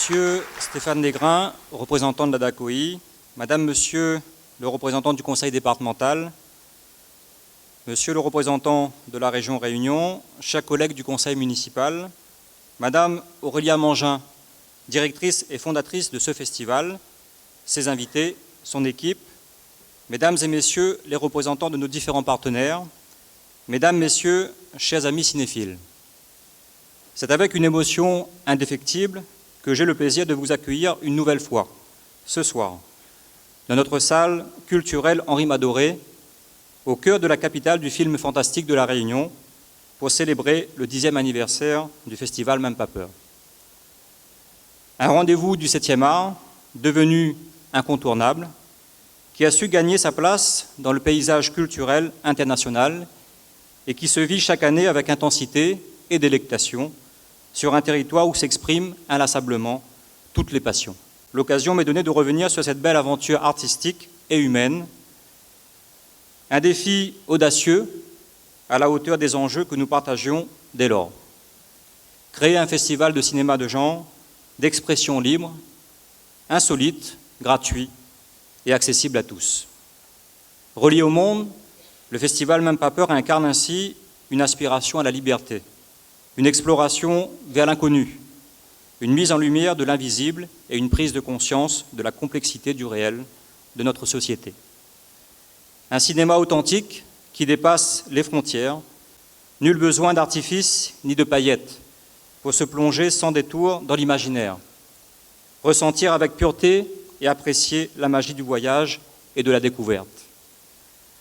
Monsieur Stéphane Desgrains, représentant de la DACOI, Madame, Monsieur le représentant du Conseil départemental, Monsieur le représentant de la région Réunion, chers collègues du Conseil municipal, Madame Aurélia Mangin, directrice et fondatrice de ce festival, ses invités, son équipe, Mesdames et Messieurs les représentants de nos différents partenaires, Mesdames, Messieurs, chers amis cinéphiles. C'est avec une émotion indéfectible que j'ai le plaisir de vous accueillir une nouvelle fois, ce soir, dans notre salle culturelle Henri Madoré, au cœur de la capitale du film fantastique de la Réunion, pour célébrer le 10e anniversaire du festival Même pas peur. Un rendez-vous du 7e art, devenu incontournable, qui a su gagner sa place dans le paysage culturel international et qui se vit chaque année avec intensité et délectation sur un territoire où s'expriment inlassablement toutes les passions. L'occasion m'est donnée de revenir sur cette belle aventure artistique et humaine, un défi audacieux à la hauteur des enjeux que nous partagions dès lors. Créer un festival de cinéma de genre, d'expression libre, insolite, gratuit et accessible à tous. Relié au monde, le festival Même pas peur incarne ainsi une aspiration à la liberté, une exploration vers l'inconnu, une mise en lumière de l'invisible et une prise de conscience de la complexité du réel de notre société. Un cinéma authentique qui dépasse les frontières, nul besoin d'artifice ni de paillettes pour se plonger sans détour dans l'imaginaire, ressentir avec pureté et apprécier la magie du voyage et de la découverte.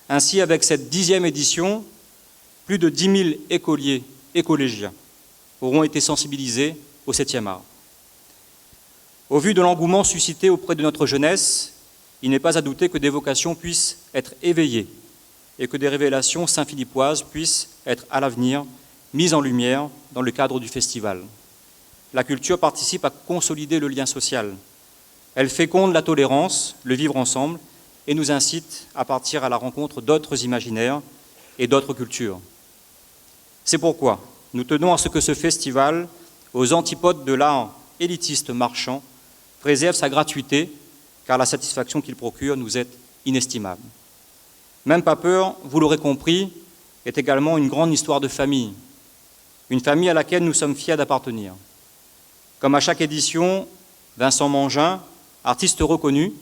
Ainsi, avec cette 10e édition, plus de 10 000 écoliers et collégiens auront été sensibilisés au 7e art. Au vu de l'engouement suscité auprès de notre jeunesse, il n'est pas à douter que des vocations puissent être éveillées et que des révélations saint-philippoises puissent être à l'avenir mises en lumière dans le cadre du festival. La culture participe à consolider le lien social. Elle féconde la tolérance, le vivre ensemble, et nous incite à partir à la rencontre d'autres imaginaires et d'autres cultures. C'est pourquoi nous tenons à ce que ce festival, aux antipodes de l'art élitiste marchand, préserve sa gratuité, car la satisfaction qu'il procure nous est inestimable. Même pas peur, vous l'aurez compris, est également une grande histoire de famille, une famille à laquelle nous sommes fiers d'appartenir. Comme à chaque édition, Vincent Mangin, artiste reconnu,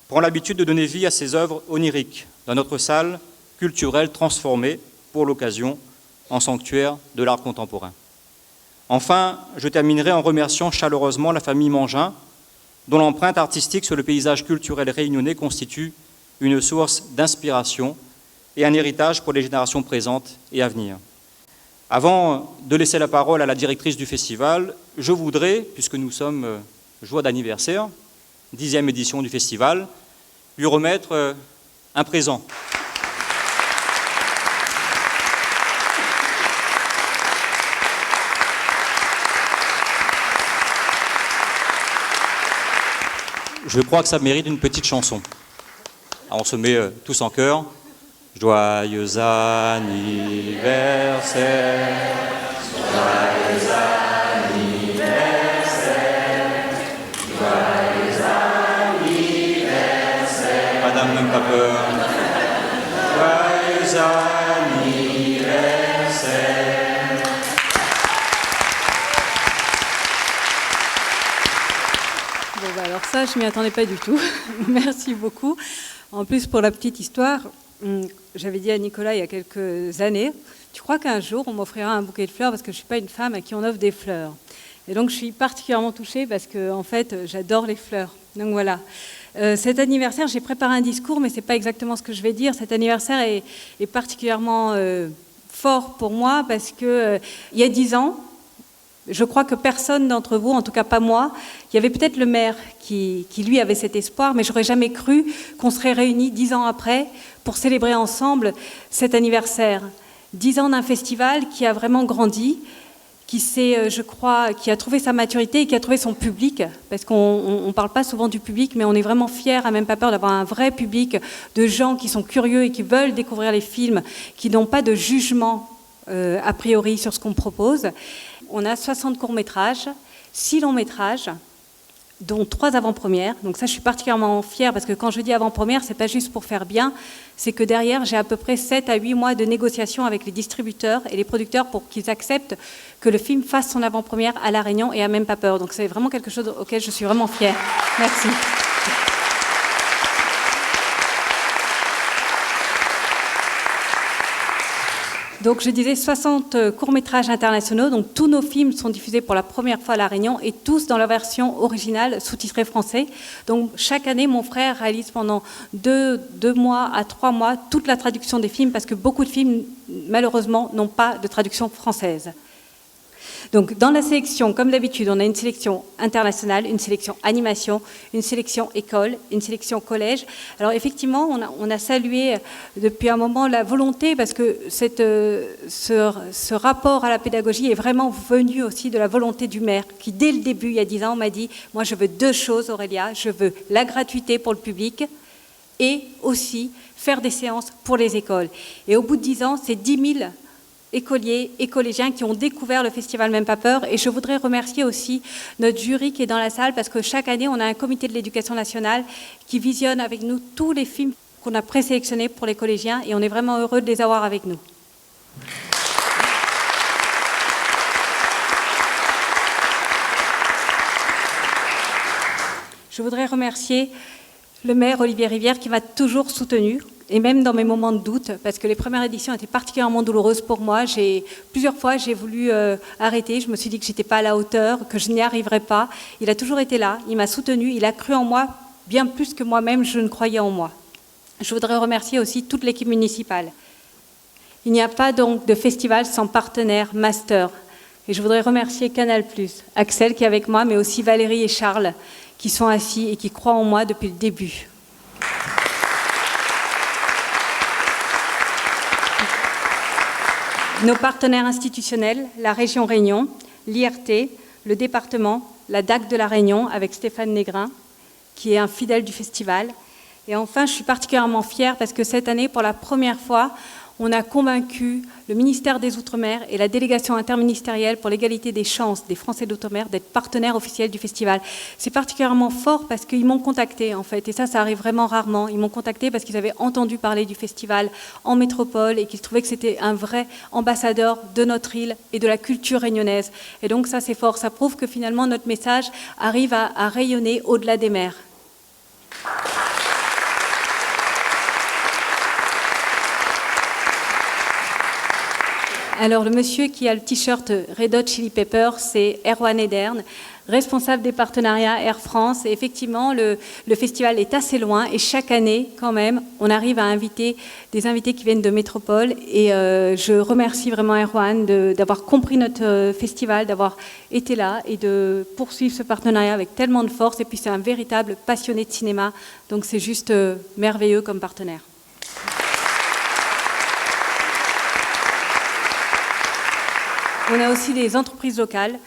prend l'habitude de donner vie à ses œuvres oniriques dans notre salle culturelle transformée, pour l'occasion, en sanctuaire de l'art contemporain. Enfin, je terminerai en remerciant chaleureusement la famille Mangin, dont l'empreinte artistique sur le paysage culturel réunionnais constitue une source d'inspiration et un héritage pour les générations présentes et à venir. Avant de laisser la parole à la directrice du festival, je voudrais, puisque nous sommes joie d'anniversaire, 10e édition du festival, lui remettre un présent. Je crois que ça mérite une petite chanson. Alors on se met tous en chœur. Joyeux anniversaire, joyeux anniversaire, joyeux anniversaire. Madame, même pas peur. Joyeux anniversaire. Bon, bah alors ça, je m'y attendais pas du tout. Merci beaucoup. En plus, pour la petite histoire, j'avais dit à Nicolas il y a quelques années, tu crois qu'un jour on m'offrira un bouquet de fleurs parce que je ne suis pas une femme à qui on offre des fleurs. Et donc je suis particulièrement touchée parce que en fait j'adore les fleurs. Donc voilà. Cet anniversaire, j'ai préparé un discours, mais ce n'est pas exactement ce que je vais dire. Cet anniversaire est particulièrement fort pour moi parce que il y a 10 ans, je crois que personne d'entre vous, en tout cas pas moi, il y avait peut-être le maire qui lui avait cet espoir, mais j'aurais jamais cru qu'on serait réunis 10 ans après pour célébrer ensemble cet anniversaire. 10 ans d'un festival qui a vraiment grandi, qui s'est, je crois, qui a trouvé sa maturité et qui a trouvé son public, parce qu'on ne parle pas souvent du public, mais on est vraiment fiers, à Même pas peur, d'avoir un vrai public de gens qui sont curieux et qui veulent découvrir les films, qui n'ont pas de jugement a priori sur ce qu'on propose. On a 60 courts-métrages, 6 longs-métrages, dont 3 avant-premières. Donc ça, je suis particulièrement fière parce que quand je dis avant-première, c'est pas juste pour faire bien, c'est que derrière, j'ai à peu près 7 à 8 mois de négociations avec les distributeurs et les producteurs pour qu'ils acceptent que le film fasse son avant-première à La Réunion et à Même pas peur. Donc c'est vraiment quelque chose auquel je suis vraiment fière. Merci. Donc je disais 60 courts-métrages internationaux, donc tous nos films sont diffusés pour la première fois à La Réunion et tous dans leur version originale sous-titrée français. Donc chaque année, mon frère réalise pendant 2 mois à 3 mois toute la traduction des films parce que beaucoup de films, malheureusement, n'ont pas de traduction française. Donc dans la sélection, comme d'habitude, on a une sélection internationale, une sélection animation, une sélection école, une sélection collège. Alors effectivement, on a salué depuis un moment la volonté, parce que ce rapport à la pédagogie est vraiment venu aussi de la volonté du maire, qui dès le début, il y a 10 ans, m'a dit « Moi je veux 2 choses Aurélia, je veux la gratuité pour le public et aussi faire des séances pour les écoles. » Et au bout de 10 ans, c'est 10 000 écoliers et collégiens qui ont découvert le festival Même pas peur. Et je voudrais remercier aussi notre jury qui est dans la salle parce que chaque année, on a un comité de l'éducation nationale qui visionne avec nous tous les films qu'on a présélectionnés pour les collégiens et on est vraiment heureux de les avoir avec nous. Je voudrais remercier le maire Olivier Rivière qui m'a toujours soutenue. Et même dans mes moments de doute, parce que les premières éditions étaient particulièrement douloureuses pour moi. Plusieurs fois, j'ai voulu arrêter. Je me suis dit que je n'étais pas à la hauteur, que je n'y arriverais pas. Il a toujours été là, il m'a soutenue, il a cru en moi, bien plus que moi-même, je ne croyais en moi. Je voudrais remercier aussi toute l'équipe municipale. Il n'y a pas donc de festival sans partenaire master. Et je voudrais remercier Canal+, Axel qui est avec moi, mais aussi Valérie et Charles, qui sont assis et qui croient en moi depuis le début. Nos partenaires institutionnels, la région Réunion, l'IRT, le département, la DAC de la Réunion avec Stéphane Négrin, qui est un fidèle du festival. Et enfin, je suis particulièrement fière parce que cette année, pour la première fois, on a convaincu le ministère des Outre-mer et la délégation interministérielle pour l'égalité des chances des Français d'Outre-mer d'être partenaires officiels du festival. C'est particulièrement fort parce qu'ils m'ont contacté en fait, et ça arrive vraiment rarement. Ils m'ont contacté parce qu'ils avaient entendu parler du festival en métropole et qu'ils trouvaient que c'était un vrai ambassadeur de notre île et de la culture réunionnaise. Et donc ça c'est fort, ça prouve que finalement notre message arrive à rayonner au-delà des mers. Alors, le monsieur qui a le t-shirt Red Hot Chili Pepper, c'est Erwan Edern, responsable des partenariats Air France. Et effectivement, le festival est assez loin et chaque année, quand même, on arrive à inviter des invités qui viennent de métropole. Et je remercie vraiment Erwan d'avoir compris notre festival, d'avoir été là et de poursuivre ce partenariat avec tellement de force. Et puis, c'est un véritable passionné de cinéma. Donc, c'est juste merveilleux comme partenaire. On a aussi des entreprises locales,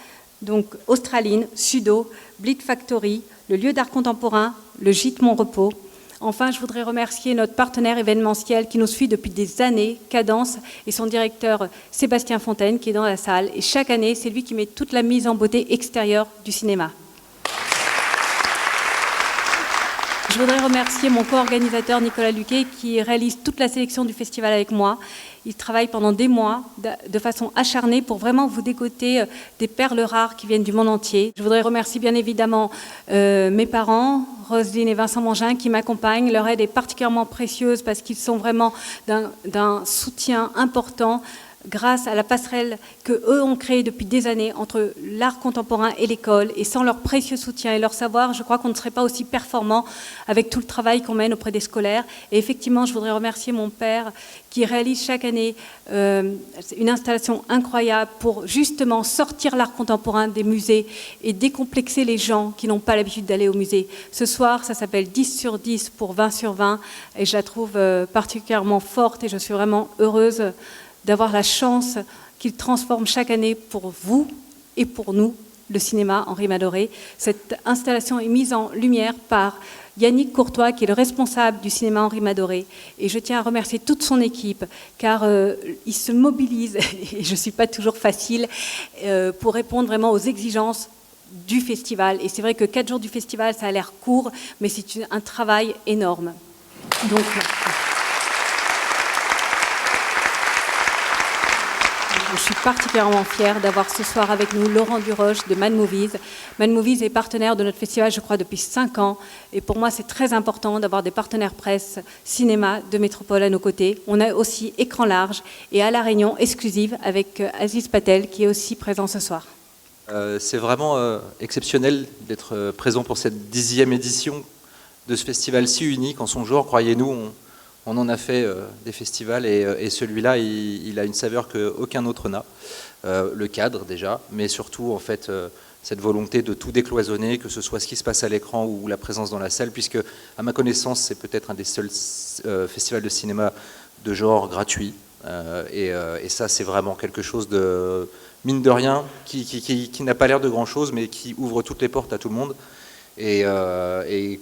donc Australine, Sudo, Bleed Factory, le lieu d'art contemporain, le Gîte Mon Repos. Enfin, je voudrais remercier notre partenaire événementiel qui nous suit depuis des années, Cadence, et son directeur Sébastien Fontaine qui est dans la salle. Et chaque année, c'est lui qui met toute la mise en beauté extérieure du cinéma. Je voudrais remercier mon co-organisateur Nicolas Luquet qui réalise toute la sélection du festival avec moi. Il travaille pendant des mois de façon acharnée pour vraiment vous dégoter des perles rares qui viennent du monde entier. Je voudrais remercier bien évidemment mes parents, Roselyne et Vincent Mangin, qui m'accompagnent. Leur aide est particulièrement précieuse parce qu'ils sont vraiment d'un soutien important grâce à la passerelle qu'eux ont créée depuis des années entre l'art contemporain et l'école. Et sans leur précieux soutien et leur savoir, je crois qu'on ne serait pas aussi performant avec tout le travail qu'on mène auprès des scolaires. Et effectivement, je voudrais remercier mon père qui réalise chaque année une installation incroyable pour justement sortir l'art contemporain des musées et décomplexer les gens qui n'ont pas l'habitude d'aller au musée. Ce soir, ça s'appelle 10 sur 10 pour 20 sur 20 et je la trouve particulièrement forte et je suis vraiment heureuse d'avoir la chance qu'il transforme chaque année pour vous et pour nous, le cinéma Henri Madoré. Cette installation est mise en lumière par Yannick Courtois, qui est le responsable du cinéma Henri Madoré. Et je tiens à remercier toute son équipe, car il se mobilise, et je ne suis pas toujours facile, pour répondre vraiment aux exigences du festival. Et c'est vrai que 4 jours du festival, ça a l'air court, mais c'est un travail énorme. Donc, je suis particulièrement fière d'avoir ce soir avec nous Laurent Duroche de Mad Movies. Mad Movies est partenaire de notre festival, je crois, depuis 5 ans. Et pour moi, c'est très important d'avoir des partenaires presse, cinéma de métropole à nos côtés. On a aussi Écran Large et à La Réunion exclusive avec Aziz Patel qui est aussi présent ce soir. C'est vraiment exceptionnel d'être présent pour cette 10e édition de ce festival si unique en son genre. Croyez-nous, on en a fait des festivals et celui-là, il a une saveur qu'aucun autre n'a. Le cadre déjà, mais surtout en fait cette volonté de tout décloisonner, que ce soit ce qui se passe à l'écran ou la présence dans la salle, puisque à ma connaissance, c'est peut-être un des seuls festivals de cinéma de genre gratuit. Et ça, c'est vraiment quelque chose de, mine de rien, qui n'a pas l'air de grand-chose, mais qui ouvre toutes les portes à tout le monde. Et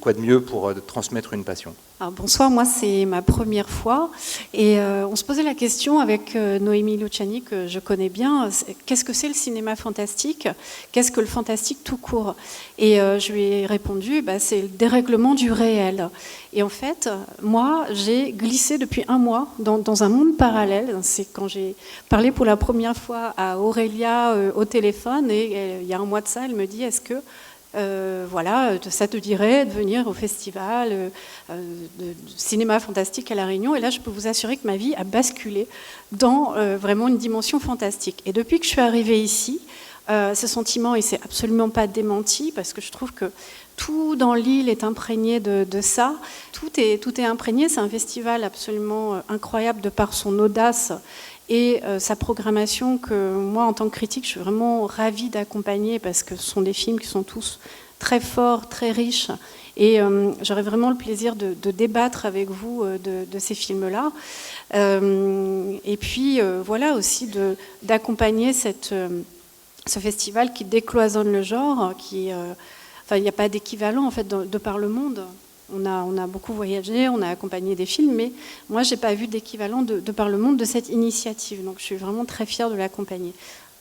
quoi de mieux pour transmettre une passion. Alors, bonsoir, moi c'est ma première fois et on se posait la question avec Noémie Luciani que je connais bien, qu'est-ce que c'est le cinéma fantastique? Qu'est-ce que le fantastique tout court? Et je lui ai répondu, c'est le dérèglement du réel. Et en fait, moi j'ai glissé depuis un mois dans un monde parallèle. C'est quand j'ai parlé pour la première fois à Aurélia au téléphone et il y a un mois de ça, elle me dit, est-ce que voilà, ça te dirait de venir au festival de cinéma fantastique à La Réunion. Et là, je peux vous assurer que ma vie a basculé dans vraiment une dimension fantastique. Et depuis que je suis arrivée ici, ce sentiment, il ne s'est absolument pas démenti, parce que je trouve que tout dans l'île est imprégné de ça. Tout est imprégné. C'est un festival absolument incroyable de par son audace et sa programmation que moi, en tant que critique, je suis vraiment ravie d'accompagner parce que ce sont des films qui sont tous très forts, très riches. Et j'aurais vraiment le plaisir de débattre avec vous de ces films-là. Et puis, voilà aussi d'accompagner ce festival qui décloisonne le genre. Il n'y a pas d'équivalent en fait, de par le monde. On a beaucoup voyagé, on a accompagné des films, mais moi, je n'ai pas vu d'équivalent de par le monde de cette initiative. Donc, je suis vraiment très fière de l'accompagner.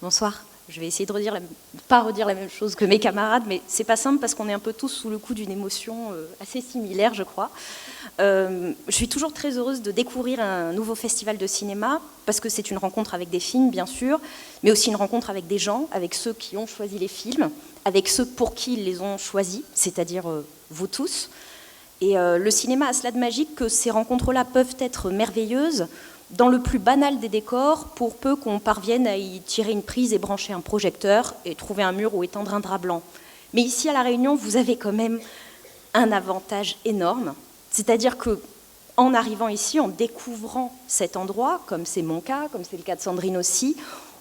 Bonsoir. Je vais essayer de pas redire la même chose que mes camarades, mais c'est pas simple parce qu'on est un peu tous sous le coup d'une émotion assez similaire, je crois. Je suis toujours très heureuse de découvrir un nouveau festival de cinéma, parce que c'est une rencontre avec des films, bien sûr, mais aussi une rencontre avec des gens, avec ceux qui ont choisi les films, avec ceux pour qui ils les ont choisis, c'est-à-dire vous tous. Et le cinéma a cela de magique que ces rencontres-là peuvent être merveilleuses, dans le plus banal des décors, pour peu qu'on parvienne à y tirer une prise et brancher un projecteur et trouver un mur ou étendre un drap blanc. Mais ici, à La Réunion, vous avez quand même un avantage énorme, c'est-à-dire que en arrivant ici, en découvrant cet endroit, comme c'est mon cas, comme c'est le cas de Sandrine aussi,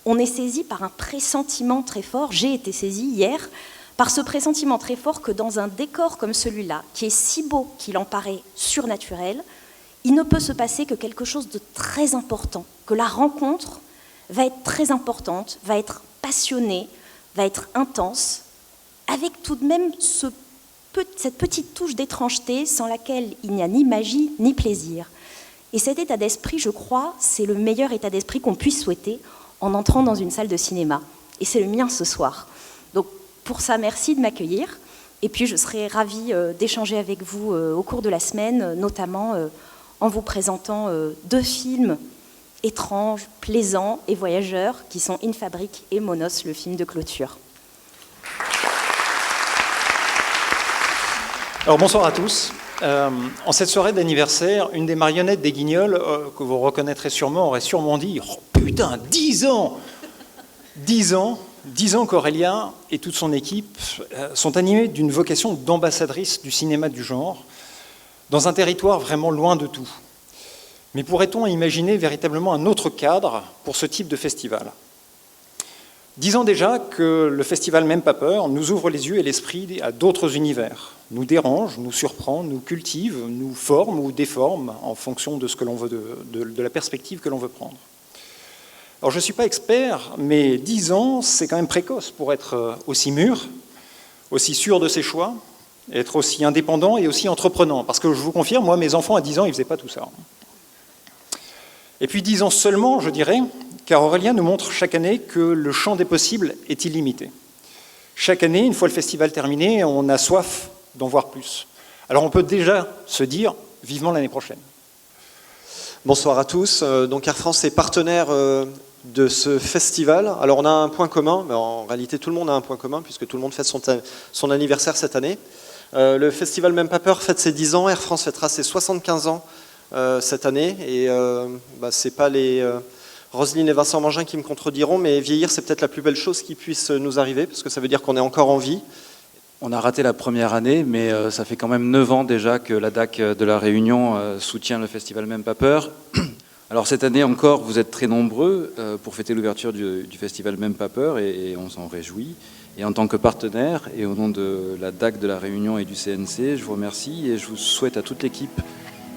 on est saisi par un pressentiment très fort. J'ai été saisie hier par ce pressentiment très fort que dans un décor comme celui-là, qui est si beau qu'il en paraît surnaturel, il ne peut se passer que quelque chose de très important, que la rencontre va être très importante, va être passionnée, va être intense, avec tout de même cette petite touche d'étrangeté sans laquelle il n'y a ni magie ni plaisir. Et cet état d'esprit, je crois, c'est le meilleur état d'esprit qu'on puisse souhaiter en entrant dans une salle de cinéma. Et c'est le mien ce soir. Donc pour ça, merci de m'accueillir. Et puis je serai ravie d'échanger avec vous au cours de la semaine, notamment en vous présentant 2 films étranges, plaisants et voyageurs, qui sont In Fabric et Monos, le film de clôture. Alors bonsoir à tous. En cette soirée d'anniversaire, une des marionnettes des Guignols, que vous reconnaîtrez sûrement, aurait sûrement dit « Oh putain, 10 ans !» 10 ans qu'Aurélien et toute son équipe sont animés d'une vocation d'ambassadrice du cinéma du genre, dans un territoire vraiment loin de tout. Mais pourrait-on imaginer véritablement un autre cadre pour ce type de festival ? 10 ans déjà que le festival Même pas peur nous ouvre les yeux et l'esprit à d'autres univers, nous dérange, nous surprend, nous cultive, nous forme ou déforme en fonction de ce que l'on veut, de la perspective que l'on veut prendre. Alors je ne suis pas expert, mais 10 ans, c'est quand même précoce pour être aussi mûr, aussi sûr de ses choix, être aussi indépendant et aussi entreprenant. Parce que je vous confirme, moi, mes enfants à 10 ans, ils ne faisaient pas tout ça. Et puis 10 ans seulement, je dirais, car Aurélien nous montre chaque année que le champ des possibles est illimité. Chaque année, une fois le festival terminé, on a soif d'en voir plus. Alors on peut déjà se dire vivement l'année prochaine. Bonsoir à tous. Donc Air France est partenaire de ce festival. Alors on a un point commun, mais en réalité tout le monde a un point commun puisque tout le monde fête son anniversaire cette année. Le festival Même pas peur fête ses 10 ans, Air France fêtera ses 75 ans cette année et c'est pas les Roselyne et Vincent Mangin qui me contrediront, mais vieillir c'est peut-être la plus belle chose qui puisse nous arriver parce que ça veut dire qu'on est encore en vie. On a raté la première année, mais ça fait quand même 9 ans déjà que la DAC de La Réunion soutient le festival Même pas peur. Alors cette année encore, vous êtes très nombreux pour fêter l'ouverture du festival Même pas peur et on s'en réjouit. Et en tant que partenaire et au nom de la DAC de La Réunion et du CNC, je vous remercie et je vous souhaite à toute l'équipe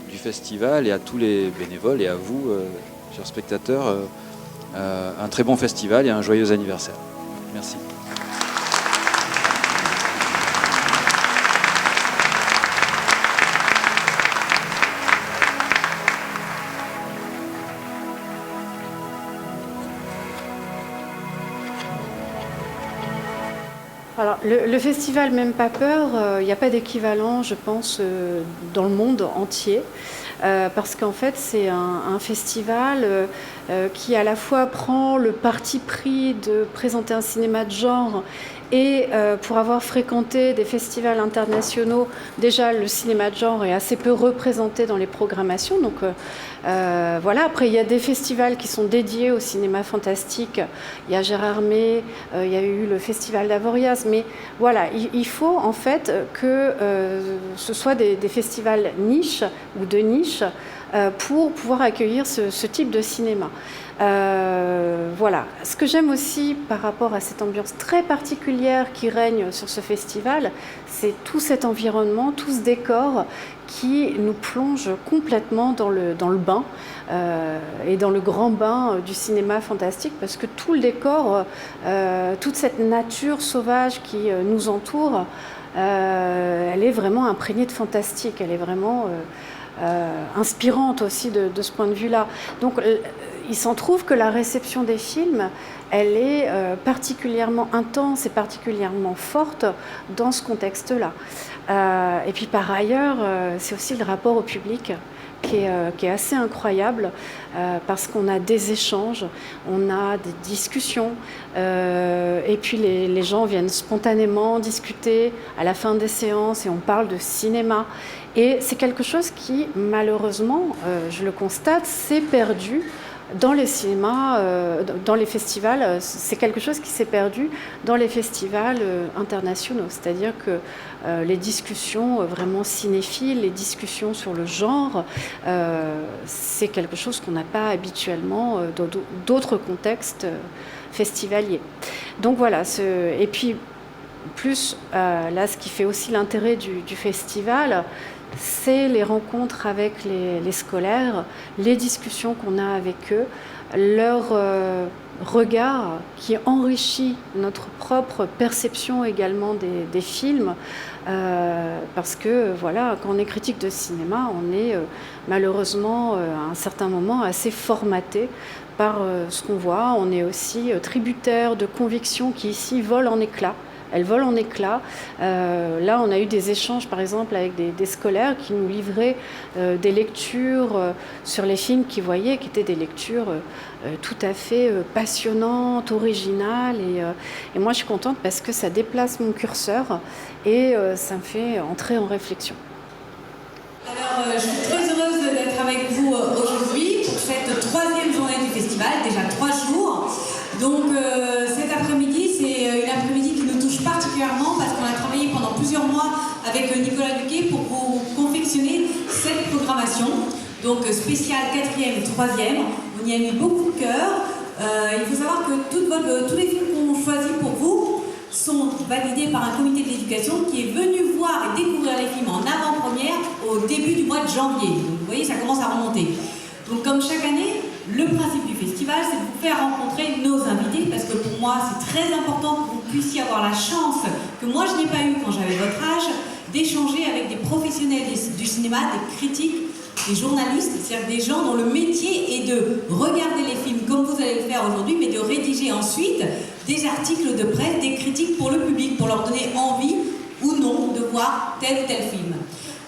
du festival et à tous les bénévoles et à vous, chers spectateurs, un très bon festival et un joyeux anniversaire. Merci. Alors, le festival Même pas peur, il n'y a pas d'équivalent, je pense, dans le monde entier. Parce qu'en fait, c'est un festival qui à la fois prend le parti pris de présenter un cinéma de genre et pour avoir fréquenté des festivals internationaux, déjà le cinéma de genre est assez peu représenté dans les programmations. Donc voilà. Après, il y a des festivals qui sont dédiés au cinéma fantastique. Il y a Gérardmer, il y a eu le festival d'Avoriaz. Mais voilà, il faut en fait que ce soit des festivals niches ou de niche pour pouvoir accueillir ce type de cinéma. Voilà. Ce que j'aime aussi par rapport à cette ambiance très particulière qui règne sur ce festival, c'est tout cet environnement, tout ce décor qui nous plonge complètement dans le bain et dans le grand bain du cinéma fantastique parce que tout le décor, toute cette nature sauvage qui nous entoure, elle est vraiment imprégnée de fantastique, elle est vraiment inspirante aussi de ce point de vue-là. Donc il s'en trouve que la réception des films, elle est particulièrement intense et particulièrement forte dans ce contexte-là. Et puis par ailleurs, c'est aussi le rapport au public. qui est assez incroyable parce qu'on a des échanges, on a des discussions et puis les gens viennent spontanément discuter à la fin des séances et on parle de cinéma. Et c'est quelque chose qui, malheureusement, je le constate, s'est perdu dans les cinémas, dans les festivals. C'est quelque chose qui s'est perdu dans les festivals internationaux. C'est-à-dire que les discussions vraiment cinéphiles, les discussions sur le genre, c'est quelque chose qu'on n'a pas habituellement dans d'autres contextes festivaliers. Donc voilà, et puis plus, là, ce qui fait aussi l'intérêt du festival, c'est les rencontres avec les scolaires, les discussions qu'on a avec eux, leur regard qui enrichit notre propre perception également des films, parce que voilà, quand on est critique de cinéma, on est malheureusement à un certain moment assez formaté par ce qu'on voit. On est aussi tributaire de convictions qui ici volent en éclats. Elles volent en éclats. Là, on a eu des échanges, par exemple, avec des scolaires qui nous livraient des lectures sur les films qu'ils voyaient, qui étaient des lectures tout à fait passionnantes, originales. Et moi, je suis contente parce que ça déplace mon curseur et ça me fait entrer en réflexion. Alors, je suis très heureuse d'être avec vous aujourd'hui pour cette 3e journée du festival, déjà 3 jours. Donc cet après-midi, c'est une après-midi qui nous touche particulièrement parce qu'on a travaillé pendant plusieurs mois avec Nicolas Duquet pour vous confectionner cette programmation. Donc spéciale 4e et 3e, on y a mis beaucoup de cœur. Il faut savoir que tous les films qu'on choisit pour vous sont validés par un comité de l'éducation qui est venu voir et découvrir les films en avant-première au début du mois de janvier. Donc vous voyez, ça commence à remonter. Donc comme chaque année, le principe du festival, c'est de vous faire rencontrer nos invités, parce que pour moi, c'est très important que vous puissiez avoir la chance, que moi je n'ai pas eu quand j'avais votre âge, d'échanger avec des professionnels du cinéma, des critiques, des journalistes, c'est-à-dire des gens dont le métier est de regarder les films comme vous allez le faire aujourd'hui, mais de rédiger ensuite des articles de presse, des critiques pour le public, pour leur donner envie ou non de voir tel ou tel film.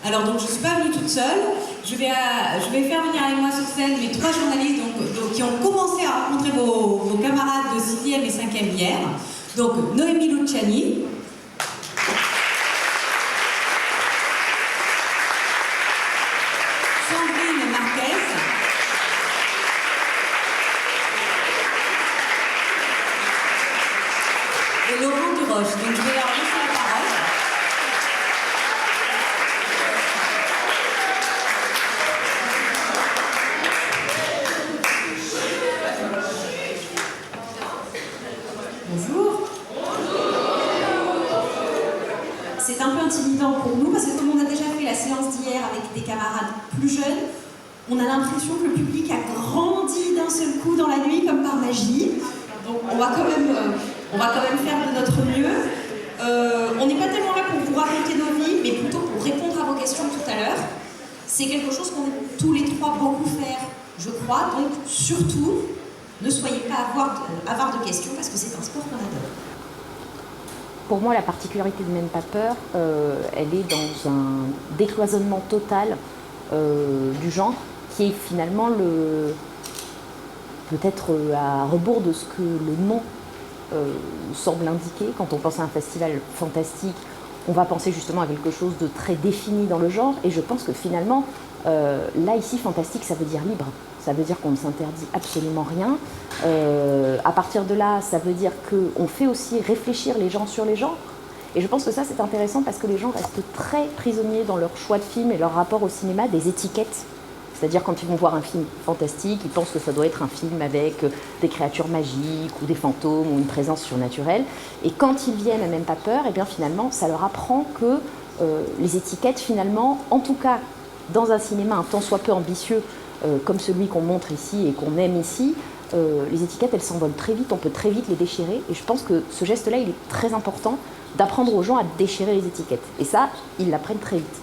Alors donc je ne suis pas venue toute seule, je vais faire venir avec moi sur scène mes 3 journalistes qui ont commencé à rencontrer vos camarades de 6e et 5e hier. Donc Noémie Luciani, Sandrine Marquez, et Laurent Duroche. Donc je vais leur laisser la parole. Bonjour. C'est un peu intimidant pour nous parce que comme on a déjà fait la séance d'hier avec des camarades plus jeunes, on a l'impression que le public a grandi d'un seul coup dans la nuit comme par magie. Donc on va quand même faire de notre mieux. On n'est pas tellement là pour vous raconter nos vies, mais plutôt pour répondre à vos questions tout à l'heure. C'est quelque chose qu'on aime tous les 3 beaucoup faire, je crois. Donc surtout, ne soyez pas avares de questions parce que c'est un sport qu'on adore. Pour moi, la particularité de Même pas peur, elle est dans un décloisonnement total du genre, qui est finalement peut-être à rebours de ce que le nom semble indiquer. Quand on pense à un festival fantastique, on va penser justement à quelque chose de très défini dans le genre, et je pense que finalement, là ici, fantastique, ça veut dire libre. Ça veut dire qu'on ne s'interdit absolument rien. À partir de là, ça veut dire qu'on fait aussi réfléchir les gens sur les genres. Et je pense que ça, c'est intéressant parce que les gens restent très prisonniers dans leur choix de film et leur rapport au cinéma des étiquettes. C'est-à-dire quand ils vont voir un film fantastique, ils pensent que ça doit être un film avec des créatures magiques ou des fantômes ou une présence surnaturelle. Et quand ils viennent à Même pas peur, et bien finalement, ça leur apprend que les étiquettes, finalement, en tout cas dans un cinéma un tant soit peu ambitieux, comme celui qu'on montre ici et qu'on aime ici, les étiquettes, elles s'envolent très vite, on peut très vite les déchirer. Et je pense que ce geste-là, il est très important d'apprendre aux gens à déchirer les étiquettes. Et ça, ils l'apprennent très vite.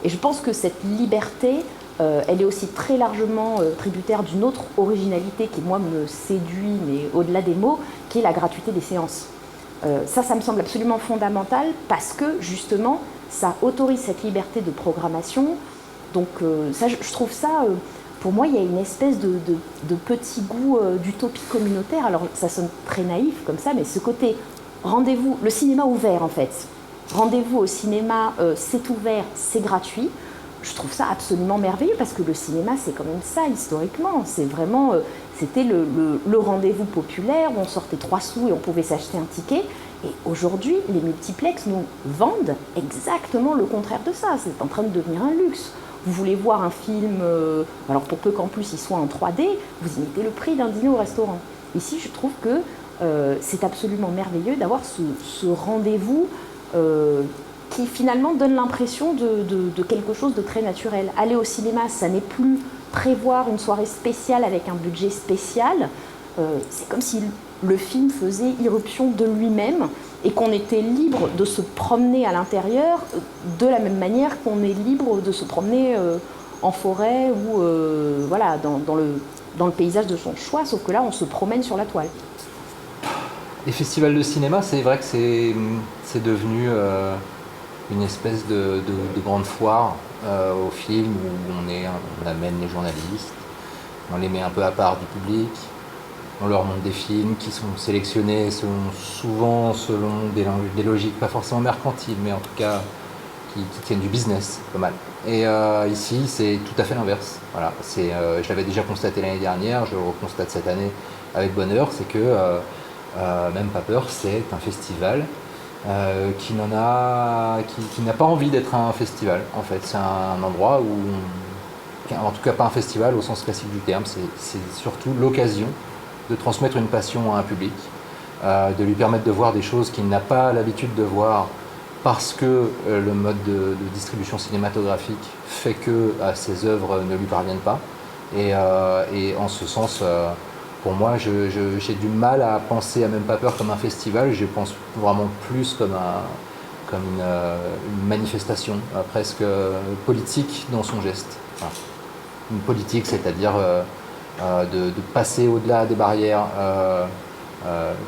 Et je pense que cette liberté, elle est aussi très largement tributaire d'une autre originalité qui, moi, me séduit, mais au-delà des mots, qui est la gratuité des séances. Ça me semble absolument fondamental parce que, justement, ça autorise cette liberté de programmation Donc ça, je trouve ça, pour moi, il y a une espèce de petit goût d'utopie communautaire. Alors ça sonne très naïf comme ça, mais ce côté rendez-vous, le cinéma ouvert en fait, rendez-vous au cinéma, c'est ouvert, c'est gratuit. Je trouve ça absolument merveilleux parce que le cinéma, c'est quand même ça historiquement. C'est vraiment, c'était le rendez-vous populaire où on sortait 3 sous et on pouvait s'acheter un ticket. Et aujourd'hui, les multiplex nous vendent exactement le contraire de ça. C'est en train de devenir un luxe. Vous voulez voir un film, alors pour peu qu'en plus il soit en 3D, vous y mettez le prix d'un dîner au restaurant. Ici, je trouve que c'est absolument merveilleux d'avoir ce rendez-vous qui finalement donne l'impression de quelque chose de très naturel. Aller au cinéma, ça n'est plus prévoir une soirée spéciale avec un budget spécial. C'est comme si le film faisait irruption de lui-même et qu'on était libre de se promener à l'intérieur de la même manière qu'on est libre de se promener en forêt ou voilà, dans le paysage de son choix, sauf que là, on se promène sur la toile. Les festivals de cinéma, c'est vrai que c'est devenu une espèce de grande foire au film où on amène les journalistes, on les met un peu à part du public, on leur montre des films qui sont sélectionnés souvent selon des logiques pas forcément mercantiles, mais en tout cas qui tiennent du business, pas mal. Et ici, c'est tout à fait l'inverse. Voilà, je l'avais déjà constaté l'année dernière, je le reconstate cette année avec bonheur, c'est que même pas peur, c'est un festival qui n'a pas envie d'être un festival. En fait, c'est un endroit où, en tout cas pas un festival au sens classique du terme, c'est surtout l'occasion de transmettre une passion à un public, de lui permettre de voir des choses qu'il n'a pas l'habitude de voir parce que le mode de distribution cinématographique fait que ces œuvres ne lui parviennent pas. Et en ce sens, pour moi, j'ai du mal à penser à Même pas peur comme un festival, je pense vraiment plus comme une manifestation presque politique dans son geste. Enfin, une politique, c'est-à-dire de passer au-delà des barrières,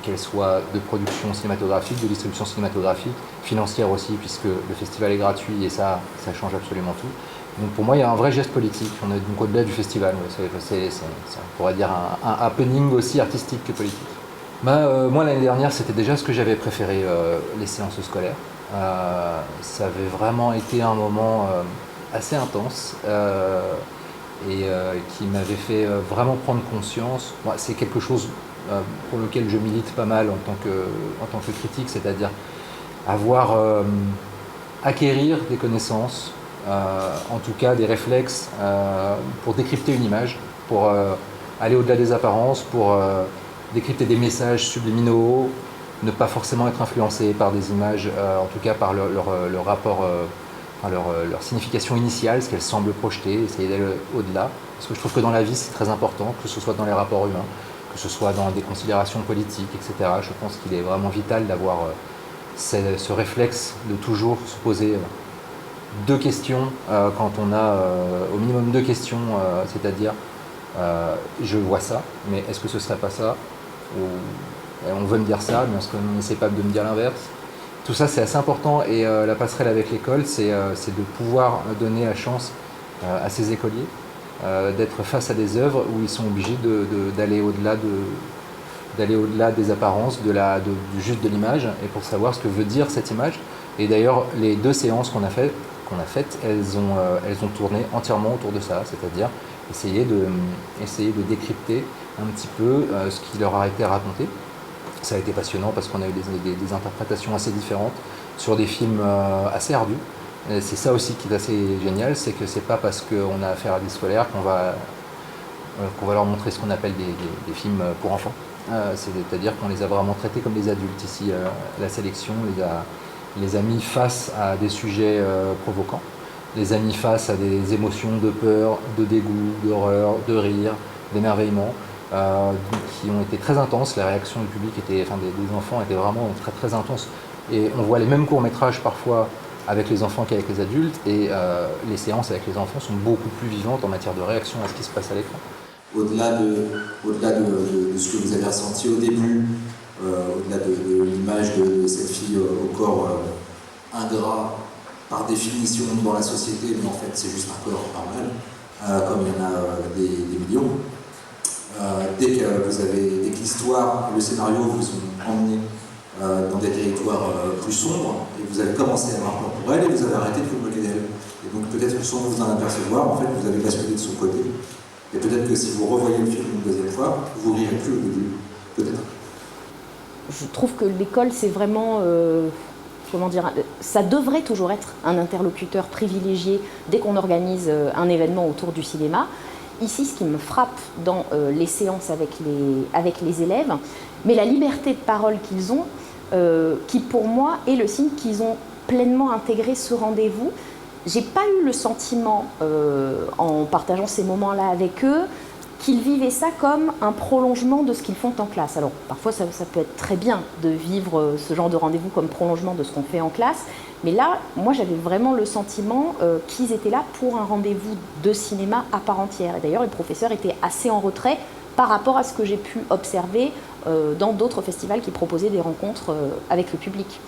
qu'elles soient de production cinématographique, de distribution cinématographique, financière aussi, puisque le festival est gratuit et ça change absolument tout. Donc pour moi, il y a un vrai geste politique. On est donc au-delà du festival. C'est on pourrait dire un happening aussi artistique que politique. Moi, l'année dernière, c'était déjà ce que j'avais préféré, les séances scolaires. Ça avait vraiment été un moment assez intense et qui m'avait fait vraiment prendre conscience. C'est quelque chose pour lequel je milite pas mal en tant que critique, c'est-à-dire acquérir des connaissances, en tout cas des réflexes pour décrypter une image, pour aller au-delà des apparences, pour décrypter des messages subliminaux, ne pas forcément être influencé par des images, en tout cas par leur rapport, leur signification initiale, ce qu'elles semblent projeter, essayer d'aller au-delà. Parce que je trouve que dans la vie, c'est très important, que ce soit dans les rapports humains, que ce soit dans des considérations politiques, etc. Je pense qu'il est vraiment vital d'avoir ce réflexe de toujours se poser 2 questions quand on a au minimum 2 questions, c'est-à-dire je vois ça, mais est-ce que ce serait pas ça, ou on veut me dire ça, mais est-ce qu'on n'essaie pas de me dire l'inverse? Tout ça, c'est assez important, et la passerelle avec l'école, c'est de pouvoir donner la chance à ces écoliers d'être face à des œuvres où ils sont obligés d'aller au-delà des apparences, juste de l'image, et pour savoir ce que veut dire cette image. Et d'ailleurs, les 2 séances qu'on a faites, elles ont tourné entièrement autour de ça, c'est-à-dire essayer de décrypter un petit peu ce qui leur a été raconté. Ça a été passionnant parce qu'on a eu des interprétations assez différentes sur des films assez ardus. Et c'est ça aussi qui est assez génial, c'est que c'est pas parce qu'on a affaire à des scolaires qu'on va leur montrer ce qu'on appelle des films pour enfants. C'est-à-dire qu'on les a vraiment traités comme des adultes ici. La sélection les a mis face à des sujets provocants, les a mis face à des émotions de peur, de dégoût, d'horreur, de rire, d'émerveillement, qui ont été très intenses. Les réactions du public des enfants étaient vraiment très très intenses. Et on voit les mêmes courts-métrages parfois avec les enfants qu'avec les adultes, et les séances avec les enfants sont beaucoup plus vivantes en matière de réaction à ce qui se passe à l'écran. Au-delà de ce que vous avez ressenti au début, au-delà de l'image de cette fille au corps ingrat par définition dans la société, mais en fait c'est juste un corps normal, comme il y en a des millions. Dès que l'histoire et le scénario vous ont emmené dans des territoires plus sombres, et vous avez commencé à avoir peur pour elle, et vous avez arrêté de vous moquer d'elle. Et donc peut-être que sans vous en apercevoir, en fait, vous avez basculé de son côté. Et peut-être que si vous revoyez le film une deuxième fois, vous rirez plus au début. Peut-être. Je trouve que l'école, c'est vraiment... comment dire, ça devrait toujours être un interlocuteur privilégié dès qu'on organise un événement autour du cinéma. Ici, ce qui me frappe dans les séances avec les élèves, mais la liberté de parole qu'ils ont, qui pour moi est le signe qu'ils ont pleinement intégré ce rendez-vous. J'ai pas eu le sentiment, en partageant ces moments-là avec eux, qu'ils vivaient ça comme un prolongement de ce qu'ils font en classe. Alors, parfois, ça peut être très bien de vivre ce genre de rendez-vous comme prolongement de ce qu'on fait en classe, mais là, moi, j'avais vraiment le sentiment qu'ils étaient là pour un rendez-vous de cinéma à part entière. Et d'ailleurs, les professeurs étaient assez en retrait par rapport à ce que j'ai pu observer dans d'autres festivals qui proposaient des rencontres avec le public.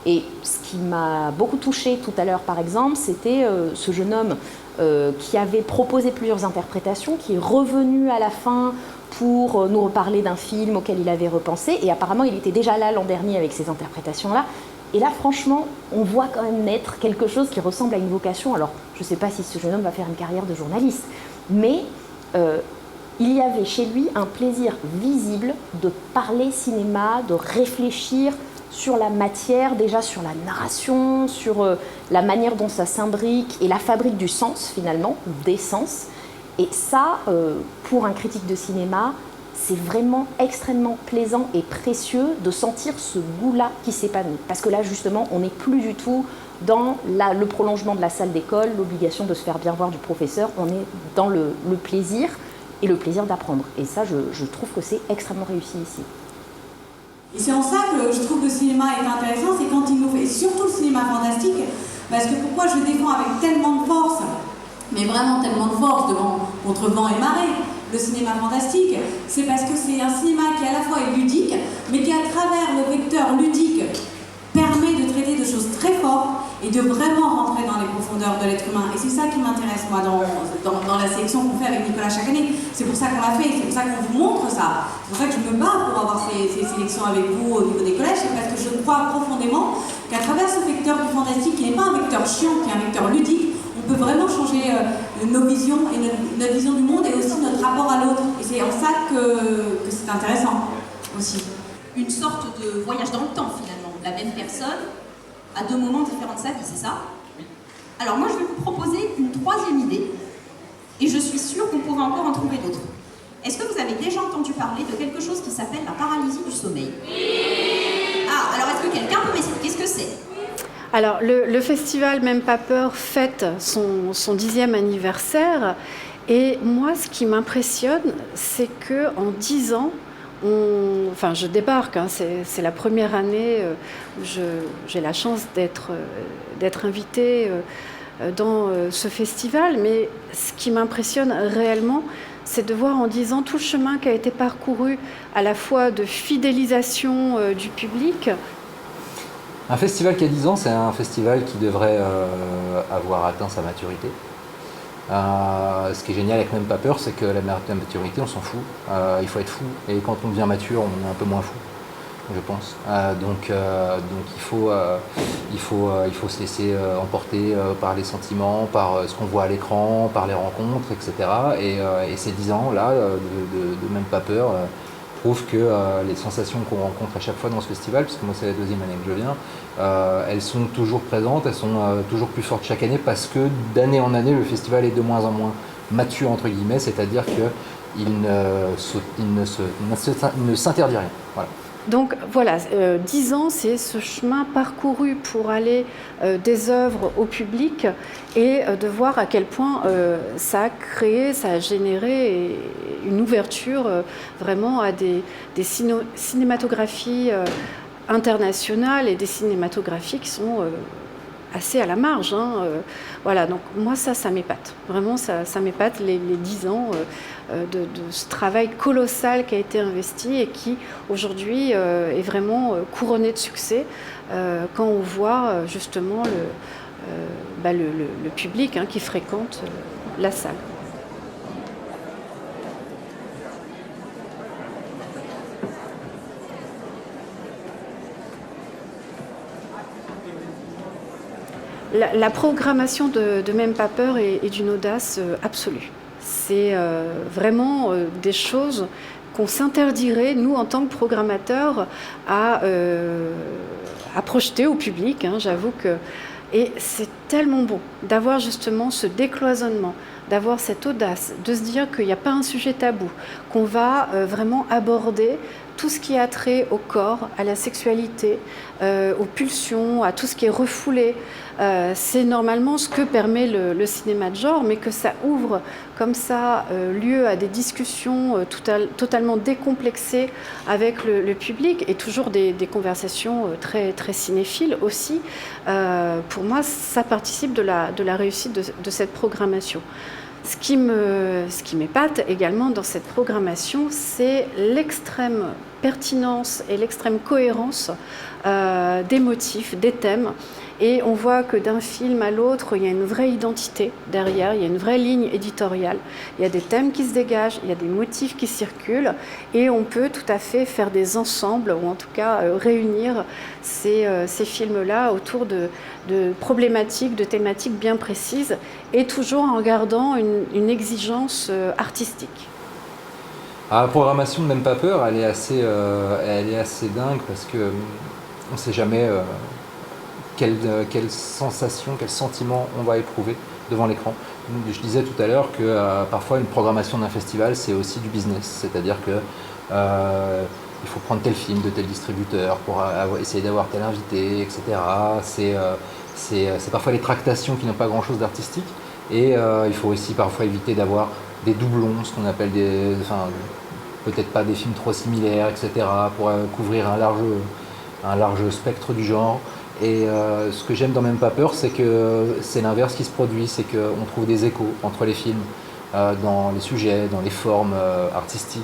Et ce qui m'a beaucoup touchée tout à l'heure, par exemple, c'était ce jeune homme qui avait proposé plusieurs interprétations, qui est revenu à la fin pour nous reparler d'un film auquel il avait repensé. Et apparemment, il était déjà là l'an dernier avec ces interprétations-là. Et là, franchement, on voit quand même naître quelque chose qui ressemble à une vocation. Alors, je ne sais pas si ce jeune homme va faire une carrière de journaliste, mais il y avait chez lui un plaisir visible de parler cinéma, de réfléchir sur la matière, déjà sur la narration, sur la manière dont ça s'imbrique et la fabrique du sens finalement, ou des sens. Et ça, pour un critique de cinéma, c'est vraiment extrêmement plaisant et précieux de sentir ce goût-là qui s'épanouit. Parce que là, justement, on n'est plus du tout dans le prolongement de la salle d'école, l'obligation de se faire bien voir du professeur, on est dans le plaisir et le plaisir d'apprendre. Et ça, je trouve que c'est extrêmement réussi ici. Et c'est en ça que je trouve que le cinéma est intéressant, c'est quand il nous fait, et surtout le cinéma fantastique, parce que pourquoi je défends avec tellement de force, mais vraiment tellement de force contre vent et marée, le cinéma fantastique, c'est parce que c'est un cinéma qui à la fois est ludique, mais qui à travers le vecteur ludique permet de traiter de choses très fortes et de vraiment rentrer dans les profondeurs de l'être humain. Et c'est ça qui m'intéresse, moi, dans la sélection qu'on fait avec Nicolas chaque année. C'est pour ça qu'on l'a fait, c'est pour ça qu'on vous montre ça. C'est pour ça que je me bats pour avoir ces sélections avec vous au niveau des collèges, c'est parce que je crois profondément qu'à travers ce vecteur du fantastique, qui n'est pas un vecteur chiant, qui est un vecteur ludique, on peut vraiment changer nos visions et notre vision du monde et aussi notre rapport à l'autre. Et c'est en ça que c'est intéressant aussi. Une sorte de voyage dans le temps, finalement. La même personne, à deux moments différents de sa vie, c'est ça? Oui. Alors moi, je vais vous proposer une troisième idée, et je suis sûre qu'on pourra encore en trouver d'autres. Est-ce que vous avez déjà entendu parler de quelque chose qui s'appelle la paralysie du sommeil? Oui. Ah, alors est-ce que quelqu'un peut m'expliquer ce que c'est? Alors, le festival Même pas peur fête son 10e anniversaire, et moi, ce qui m'impressionne, c'est qu'en 10 ans, je débarque, hein, c'est la première année où j'ai la chance d'être invitée dans ce festival, mais ce qui m'impressionne réellement, c'est de voir en 10 ans tout le chemin qui a été parcouru, à la fois de fidélisation du public. Un festival qui a 10 ans, c'est un festival qui devrait avoir atteint sa maturité. Ce qui est génial avec Même pas peur, c'est que la maturité, on s'en fout. Il faut être fou. Et quand on devient mature, on est un peu moins fou, je pense. Donc il faut se laisser emporter par les sentiments, par ce qu'on voit à l'écran, par les rencontres, etc. Et ces 10 ans-là de Même pas peur prouvent que les sensations qu'on rencontre à chaque fois dans ce festival, puisque moi c'est la 2e année que je viens, elles sont toujours présentes, elles sont toujours plus fortes chaque année, parce que d'année en année, le festival est de moins en moins mature, entre guillemets, c'est-à-dire qu'il ne s'interdit rien. Voilà. Donc voilà, 10 ans, c'est ce chemin parcouru pour aller des œuvres au public et de voir à quel point ça a créé, ça a généré une ouverture vraiment à des cinématographies internationales et des cinématographies qui sont assez à la marge. Voilà, donc moi ça m'épate. Vraiment, ça m'épate les 10 ans de ce travail colossal qui a été investi et qui aujourd'hui est vraiment couronné de succès quand on voit justement le public qui fréquente la salle. La programmation de Même pas peur est d'une audace absolue. C'est vraiment des choses qu'on s'interdirait, nous, en tant que programmateurs, à projeter au public. J'avoue que... Et c'est tellement bon d'avoir justement ce décloisonnement, d'avoir cette audace, de se dire qu'il n'y a pas un sujet tabou, qu'on va vraiment aborder tout ce qui a trait au corps, à la sexualité, aux pulsions, à tout ce qui est refoulé. C'est normalement ce que permet le cinéma de genre, mais que ça ouvre comme ça lieu à des discussions totalement décomplexées avec le public et toujours des conversations très, très cinéphiles aussi. Pour moi, ça participe de la réussite de cette programmation. Ce qui m'épate également dans cette programmation, c'est l'extrême pertinence et l'extrême cohérence des motifs, des thèmes. Et on voit que d'un film à l'autre, il y a une vraie identité derrière, il y a une vraie ligne éditoriale. Il y a des thèmes qui se dégagent, il y a des motifs qui circulent, et on peut tout à fait faire des ensembles, ou en tout cas réunir ces films-là autour de problématiques, de thématiques bien précises, et toujours en gardant une exigence artistique. La programmation de Même pas peur, elle est assez dingue, parce que on ne sait jamais quelle sensation, quel sentiment on va éprouver devant l'écran. Je disais tout à l'heure que parfois une programmation d'un festival, c'est aussi du business, c'est-à-dire que il faut prendre tel film de tel distributeur pour essayer d'avoir tel invité, etc. C'est parfois les tractations qui n'ont pas grand-chose d'artistique, et il faut aussi parfois éviter d'avoir des doublons, ce qu'on appelle peut-être pas des films trop similaires, etc., pour couvrir un large spectre du genre. Et ce que j'aime dans Même pas peur, c'est que c'est l'inverse qui se produit, c'est qu'on trouve des échos entre les films, dans les sujets, dans les formes artistiques,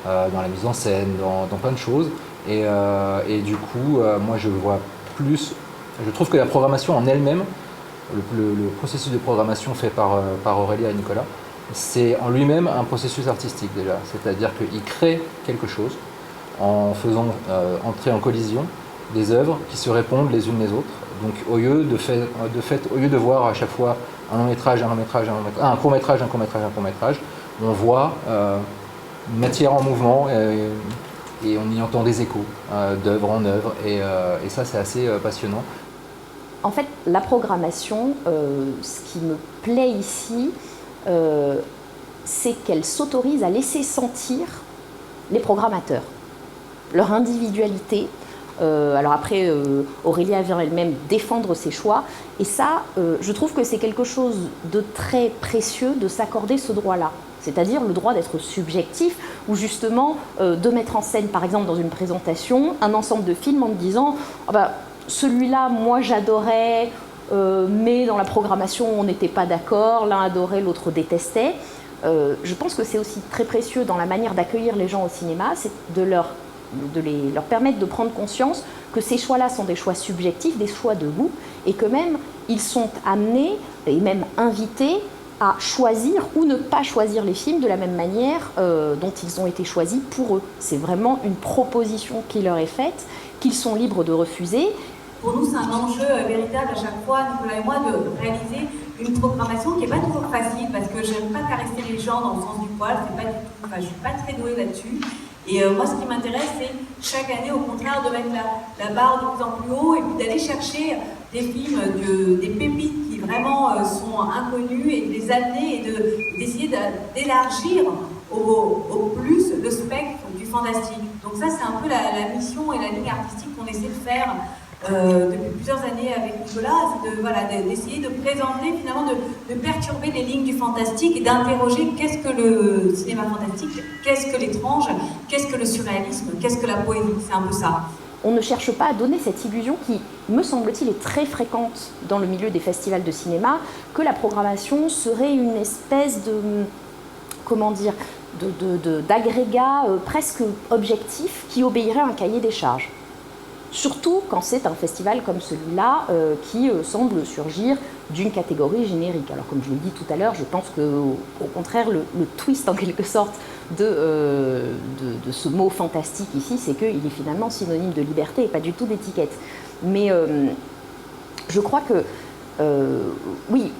dans la mise en scène, dans plein de choses. Et du coup, moi je trouve que la programmation en elle-même, le processus de programmation fait par Aurélia et Nicolas, c'est en lui-même un processus artistique déjà. C'est-à-dire qu'il crée quelque chose en faisant entrer en collision des œuvres qui se répondent les unes les autres. Donc au lieu de voir à chaque fois un long-métrage, un court-métrage, on voit une matière en mouvement et on y entend des échos d'œuvre en œuvre, et ça c'est assez passionnant. En fait, la programmation, ce qui me plaît ici, c'est qu'elle s'autorise à laisser sentir les programmateurs, leur individualité. Alors après, Aurélia vient elle-même défendre ses choix, et ça, je trouve que c'est quelque chose de très précieux de s'accorder ce droit-là, c'est-à-dire le droit d'être subjectif, ou justement de mettre en scène, par exemple dans une présentation, un ensemble de films en me disant celui-là, moi j'adorais, mais dans la programmation on n'était pas d'accord, l'un adorait, l'autre détestait. Je pense que c'est aussi très précieux dans la manière d'accueillir les gens au cinéma, c'est de leur permettre de prendre conscience que ces choix-là sont des choix subjectifs, des choix de goût, et que même ils sont amenés et même invités à choisir ou ne pas choisir les films de la même manière dont ils ont été choisis pour eux. C'est vraiment une proposition qui leur est faite, qu'ils sont libres de refuser. Pour nous, c'est un enjeu véritable à chaque fois, Nicolas et moi, de réaliser une programmation qui n'est pas toujours facile, parce que j'aime pas caresser les gens dans le sens du poil, je suis pas très douée là-dessus. Et moi, ce qui m'intéresse, c'est chaque année, au contraire, de mettre la barre de plus en plus haut, et puis d'aller chercher des films, des pépites qui vraiment sont inconnues, et de les amener, et d'essayer d'élargir au plus le spectre du fantastique. Donc ça, c'est un peu la mission et la ligne artistique qu'on essaie de faire depuis plusieurs années avec Nicolas, c'est d'essayer de présenter, finalement, de perturber les lignes du fantastique et d'interroger qu'est-ce que le cinéma fantastique, qu'est-ce que l'étrange, qu'est-ce que le surréalisme, qu'est-ce que la poésie, c'est un peu ça. On ne cherche pas à donner cette illusion qui, me semble-t-il, est très fréquente dans le milieu des festivals de cinéma, que la programmation serait une espèce d'agrégat presque objectif qui obéirait à un cahier des charges. Surtout quand c'est un festival comme celui-là qui semble surgir d'une catégorie générique. Alors comme je l'ai dit tout à l'heure, je pense qu'au contraire, le twist en quelque sorte de ce mot fantastique ici, c'est qu'il est finalement synonyme de liberté et pas du tout d'étiquette. Mais je crois que, oui,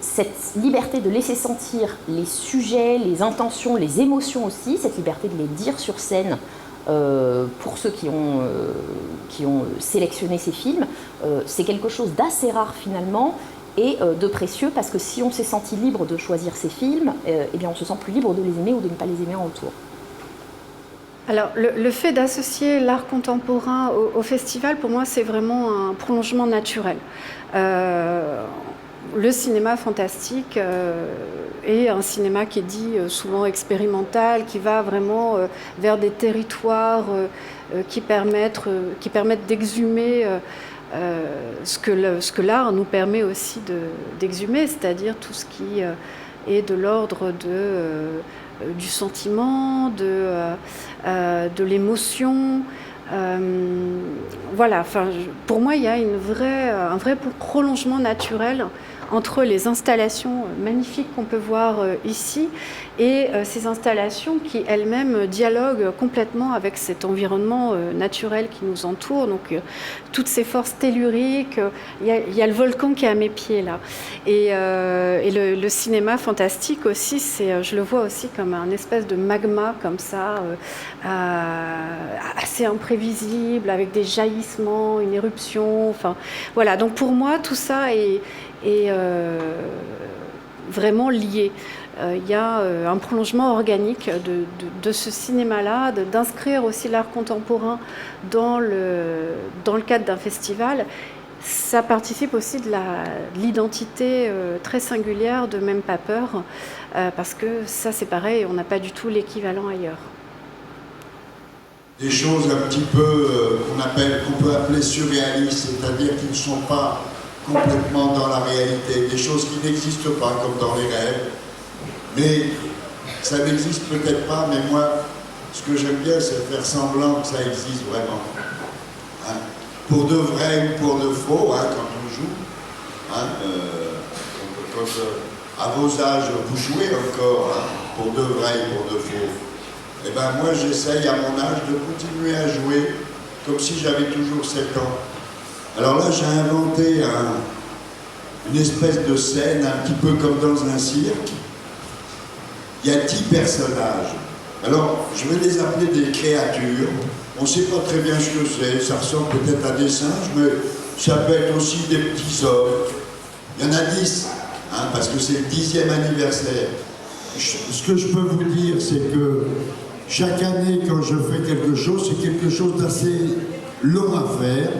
cette liberté de laisser sentir les sujets, les intentions, les émotions aussi, cette liberté de les dire sur scène, pour ceux qui ont sélectionné ces films, c'est quelque chose d'assez rare finalement et de précieux, parce que si on s'est senti libre de choisir ces films, eh bien on se sent plus libre de les aimer ou de ne pas les aimer en retour. Alors, le fait d'associer l'art contemporain au festival, pour moi, c'est vraiment un prolongement naturel. Le cinéma fantastique est un cinéma qui est dit souvent expérimental, qui va vraiment vers des territoires qui permettent d'exhumer ce que l'art nous permet aussi d'exhumer, c'est-à-dire tout ce qui est de l'ordre du sentiment, de l'émotion. Voilà, pour moi, il y a un vrai prolongement naturel entre les installations magnifiques qu'on peut voir ici et ces installations qui elles-mêmes dialoguent complètement avec cet environnement naturel qui nous entoure. Donc toutes ces forces telluriques, il y a le volcan qui est à mes pieds là. Et le cinéma fantastique aussi, je le vois aussi comme un espèce de magma comme ça, assez imprévisible, avec des jaillissements, une éruption. Enfin, voilà, donc pour moi, tout ça est vraiment lié. Il y a un prolongement organique de ce cinéma-là, d'inscrire aussi l'art contemporain dans le cadre d'un festival. Ça participe aussi de l'identité très singulière de Même pas peur, parce que ça c'est pareil, on n'a pas du tout l'équivalent ailleurs. Des choses un petit peu qu'on peut appeler surréalistes, c'est-à-dire qui ne sont pas complètement dans la réalité, des choses qui n'existent pas comme dans les rêves, mais ça n'existe peut-être pas, mais moi, ce que j'aime bien, c'est faire semblant que ça existe vraiment. Hein? Pour de vrai ou pour de faux, hein, quand on joue, hein, à vos âges, vous jouez encore, hein, pour de vrai et pour de faux. Et ben moi, j'essaye à mon âge de continuer à jouer comme si j'avais toujours 7 ans. Alors là, j'ai inventé une espèce de scène, un petit peu comme dans un cirque. Il y a 10 personnages. Alors, je vais les appeler des créatures. On ne sait pas très bien ce que c'est. Ça ressemble peut-être à des singes, mais ça peut être aussi des petits hommes. Il y en a 10, hein, parce que c'est le 10e anniversaire. Ce que je peux vous dire, c'est que chaque année, quand je fais quelque chose, c'est quelque chose d'assez long à faire.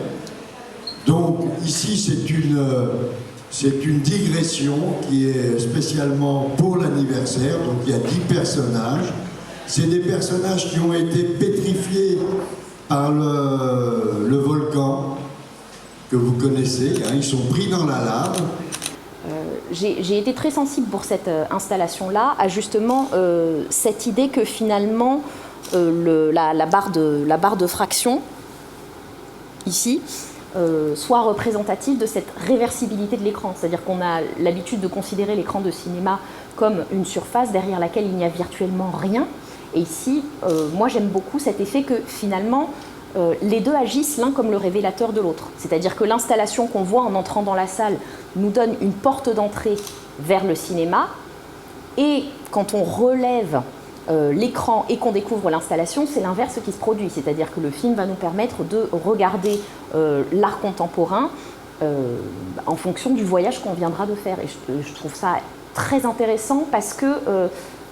Donc ici, c'est une digression qui est spécialement pour l'anniversaire. Donc il y a 10 personnages. C'est des personnages qui ont été pétrifiés par le volcan que vous connaissez. Hein, ils sont pris dans la lave. J'ai été très sensible pour cette installation-là à justement cette idée que finalement la barre de fraction, ici, soit représentative de cette réversibilité de l'écran. C'est-à-dire qu'on a l'habitude de considérer l'écran de cinéma comme une surface derrière laquelle il n'y a virtuellement rien. Et ici, moi j'aime beaucoup cet effet que finalement, les deux agissent l'un comme le révélateur de l'autre. C'est-à-dire que l'installation qu'on voit en entrant dans la salle nous donne une porte d'entrée vers le cinéma, et quand on relève l'écran et qu'on découvre l'installation, c'est l'inverse qui se produit. C'est-à-dire que le film va nous permettre de regarder l'art contemporain en fonction du voyage qu'on viendra de faire. Et je trouve ça très intéressant parce que,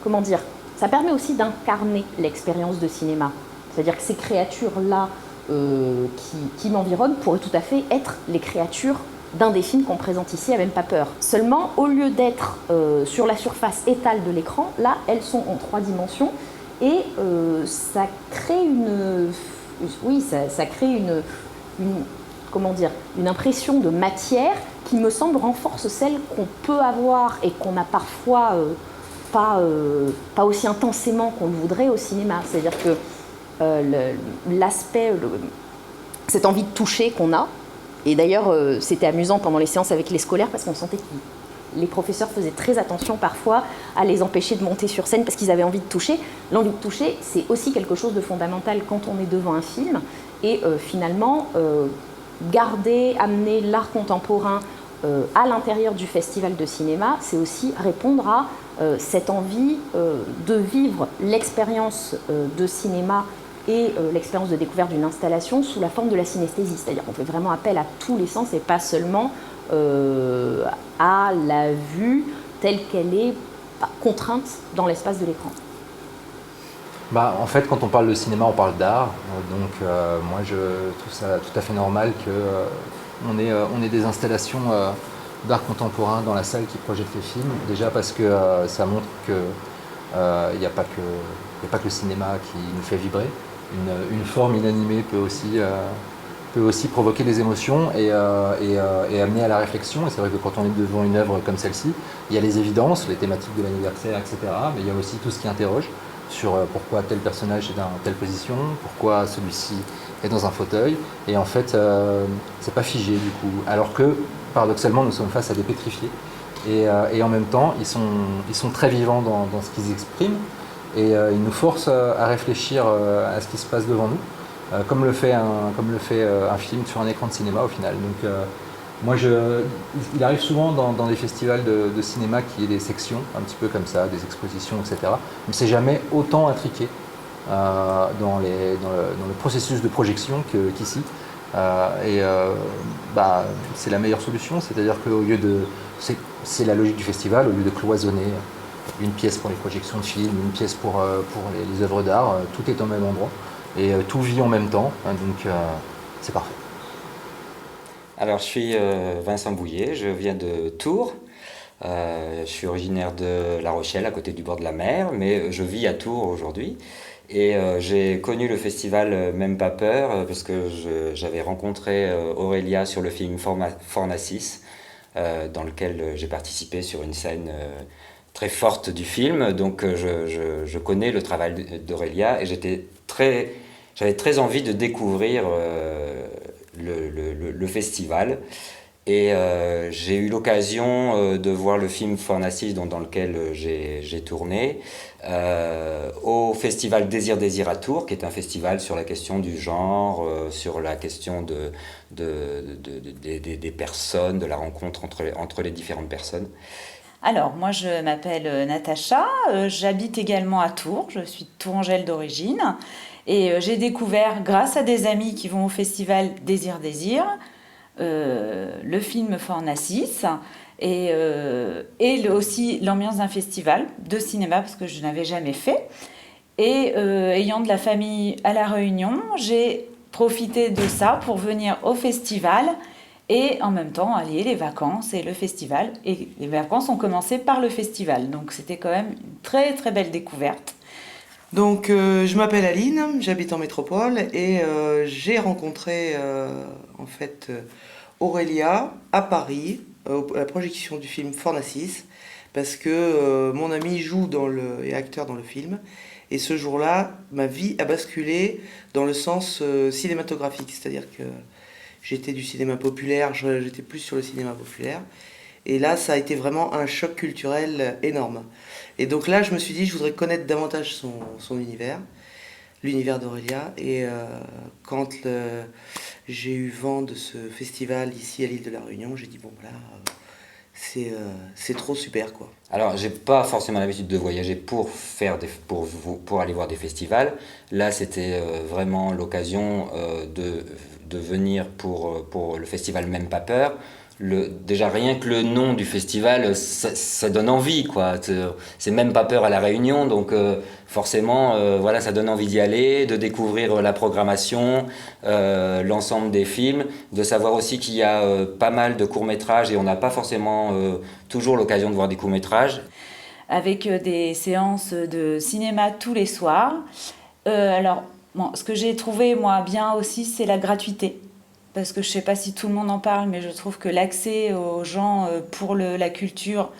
comment dire, ça permet aussi d'incarner l'expérience de cinéma. C'est-à-dire que ces créatures-là qui m'environnent pourraient tout à fait être les créatures d'un des films qu'on présente ici à Même pas peur. Seulement, au lieu d'être sur la surface étale de l'écran, là, elles sont en 3 dimensions et ça crée une impression de matière qui me semble renforce celle qu'on peut avoir et qu'on a parfois pas aussi intensément qu'on le voudrait au cinéma. C'est-à-dire que l'aspect cette envie de toucher qu'on a. Et d'ailleurs, c'était amusant pendant les séances avec les scolaires parce qu'on sentait que les professeurs faisaient très attention parfois à les empêcher de monter sur scène parce qu'ils avaient envie de toucher. L'envie de toucher, c'est aussi quelque chose de fondamental quand on est devant un film. Et finalement, amener l'art contemporain à l'intérieur du festival de cinéma, c'est aussi répondre à cette envie de vivre l'expérience de cinéma et l'expérience de découverte d'une installation sous la forme de la synesthésie. C'est-à-dire qu'on fait vraiment appel à tous les sens et pas seulement à la vue telle qu'elle est contrainte dans l'espace de l'écran. En fait, quand on parle de cinéma, on parle d'art. Donc moi, je trouve ça tout à fait normal qu'on ait des installations d'art contemporain dans la salle qui projettent les films. Déjà parce que ça montre qu'il n'y a pas que le cinéma qui nous fait vibrer. Une forme inanimée peut aussi provoquer des émotions et amener à la réflexion. Et c'est vrai que quand on est devant une œuvre comme celle-ci, il y a les évidences, les thématiques de l'anniversaire, etc. Mais il y a aussi tout ce qui interroge sur pourquoi tel personnage est dans telle position, pourquoi celui-ci est dans un fauteuil. Et en fait, c'est pas figé du coup. Alors que, paradoxalement, nous sommes face à des pétrifiés. Et en même temps, ils sont très vivants dans ce qu'ils expriment. Et ils nous forcent à réfléchir à ce qui se passe devant nous, comme le fait un film sur un écran de cinéma au final. Donc moi, il arrive souvent dans des festivals de cinéma qu'il y ait des sections, un petit peu comme ça, des expositions, etc. Mais c'est jamais autant intriqué dans le processus de projection qu'ici. C'est la meilleure solution, c'est-à-dire qu'au lieu de... C'est la logique du festival, au lieu de cloisonner une pièce pour les projections de films, une pièce pour les œuvres d'art, tout est au même endroit et tout vit en même temps, donc c'est parfait. Alors je suis Vincent Bouillet, je viens de Tours, je suis originaire de La Rochelle, à côté du bord de la mer, mais je vis à Tours aujourd'hui. Et j'ai connu le festival Même pas peur, parce que j'avais rencontré Aurélia sur le film Fornacis, dans lequel j'ai participé sur une scène très forte du film, donc je connais le travail d'Aurélia et j'avais très envie de découvrir le festival. Et j'ai eu l'occasion de voir le film Fornacis dans lequel j'ai tourné au festival Désir à Tours, qui est un festival sur la question du genre, sur la question des personnes, de la rencontre entre les différentes personnes. Alors, moi je m'appelle Natacha, j'habite également à Tours, je suis tourangelle d'origine et j'ai découvert, grâce à des amis qui vont au festival Désir, le film Fornacis et aussi l'ambiance d'un festival de cinéma parce que je n'avais jamais fait. Et ayant de la famille à La Réunion, j'ai profité de ça pour venir au festival et en même temps allier les vacances et le festival. Et les vacances ont commencé par le festival, donc c'était quand même une très très belle découverte. Donc je m'appelle Aline, j'habite en métropole et j'ai rencontré en fait Aurélia à Paris à la projection du film Fornacis parce que mon ami joue est acteur dans le film et ce jour-là ma vie a basculé dans le sens cinématographique, c'est-à-dire que j'étais du cinéma populaire, j'étais plus sur le cinéma populaire et là ça a été vraiment un choc culturel énorme. Et donc là, je me suis dit, je voudrais connaître davantage son univers, l'univers d'Aurélia. Et quand j'ai eu vent de ce festival ici à l'île de la Réunion, j'ai dit, bon, voilà, c'est trop super, quoi. Alors, j'ai pas forcément l'habitude de voyager pour aller voir des festivals. Là, c'était vraiment l'occasion de venir pour le festival Même pas peur. Déjà rien que le nom du festival, ça donne envie, quoi. C'est Même pas peur à La Réunion, donc forcément, voilà, ça donne envie d'y aller, de découvrir la programmation, l'ensemble des films, de savoir aussi qu'il y a pas mal de courts-métrages et on n'a pas forcément toujours l'occasion de voir des courts-métrages. Avec des séances de cinéma tous les soirs. Alors, bon, ce que j'ai trouvé, moi, bien aussi, c'est la gratuité. Parce que je ne sais pas si tout le monde en parle, mais je trouve que l'accès aux gens pour la culture,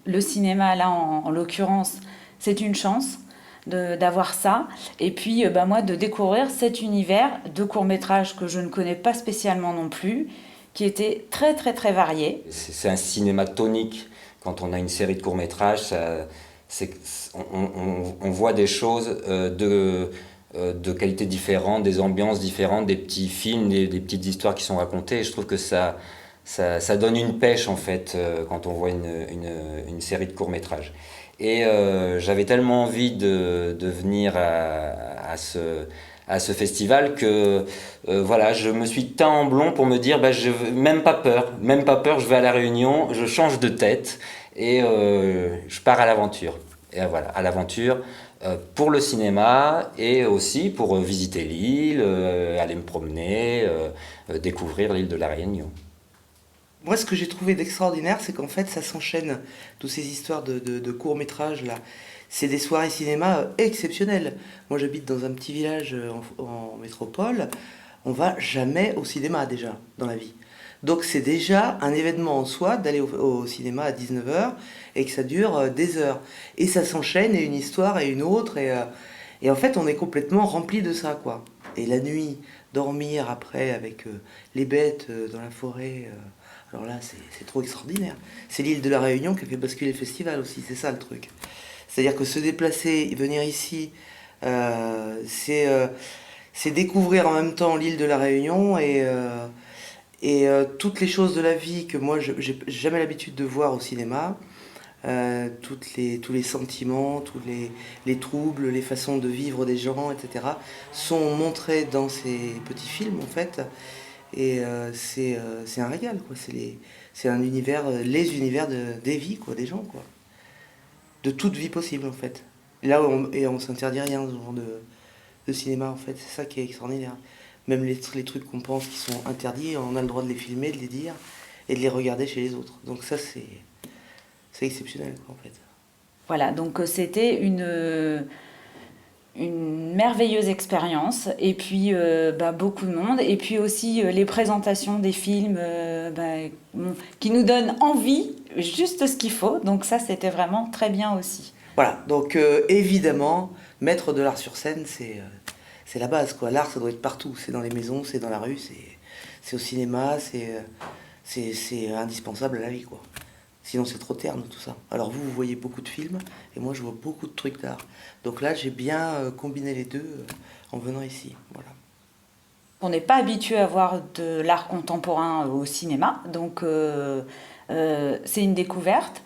le cinéma là en l'occurrence, c'est une chance. d'avoir ça. Et puis, moi, de découvrir cet univers de courts-métrages que je ne connais pas spécialement non plus, qui était très, très, très varié. C'est un cinéma tonique. Quand on a une série de courts-métrages, on voit des choses de qualité différente, des ambiances différentes, des petits films, des petites histoires qui sont racontées. Et je trouve que ça donne une pêche, en fait, quand on voit une série de courts-métrages. Et j'avais tellement envie de venir à ce festival que voilà, je me suis teint en blond pour me dire même pas peur, je vais à La Réunion, je change de tête et je pars à l'aventure. Et voilà, à l'aventure pour le cinéma et aussi pour visiter l'île, aller me promener, découvrir l'île de La Réunion. Moi, ce que j'ai trouvé d'extraordinaire, c'est qu'en fait, ça s'enchaîne, toutes ces histoires de courts-métrages, là. C'est des soirées cinéma exceptionnelles. Moi, j'habite dans un petit village en métropole. On va jamais au cinéma, déjà, dans la vie. Donc, c'est déjà un événement en soi d'aller au cinéma à 19h et que ça dure des heures. Et ça s'enchaîne, et une histoire et une autre. Et en fait, on est complètement rempli de ça, quoi. Et la nuit, dormir après avec les bêtes dans la forêt... Alors là, c'est trop extraordinaire. C'est l'île de La Réunion qui a fait basculer le festival aussi, c'est ça le truc. C'est-à-dire que se déplacer, venir ici, c'est découvrir en même temps l'île de La Réunion et toutes les choses de la vie que moi, j'ai jamais l'habitude de voir au cinéma. Tous les sentiments, tous les troubles, les façons de vivre des gens, etc. sont montrés dans ces petits films, en fait. Et c'est un régal, quoi. C'est un univers, les univers des vies, quoi, des gens, quoi. De toute vie possible, en fait. Et là, on s'interdit rien, ce genre de cinéma, en fait. C'est ça qui est extraordinaire. Même les trucs qu'on pense qui sont interdits, on a le droit de les filmer, de les dire, et de les regarder chez les autres. Donc ça, c'est exceptionnel, quoi, en fait. Voilà, donc c'était une merveilleuse expérience, et puis beaucoup de monde, et puis aussi les présentations des films qui nous donnent envie, juste ce qu'il faut, donc ça c'était vraiment très bien aussi. Voilà, donc évidemment, mettre de l'art sur scène, c'est la base, quoi. L'art, ça doit être partout, c'est dans les maisons, c'est dans la rue, c'est au cinéma, c'est indispensable à la vie, quoi. Sinon, c'est trop terne, tout ça. Alors vous voyez beaucoup de films, et moi, je vois beaucoup de trucs d'art. Donc là, j'ai bien combiné les deux en venant ici. Voilà. On n'est pas habitué à voir de l'art contemporain au cinéma, donc c'est une découverte.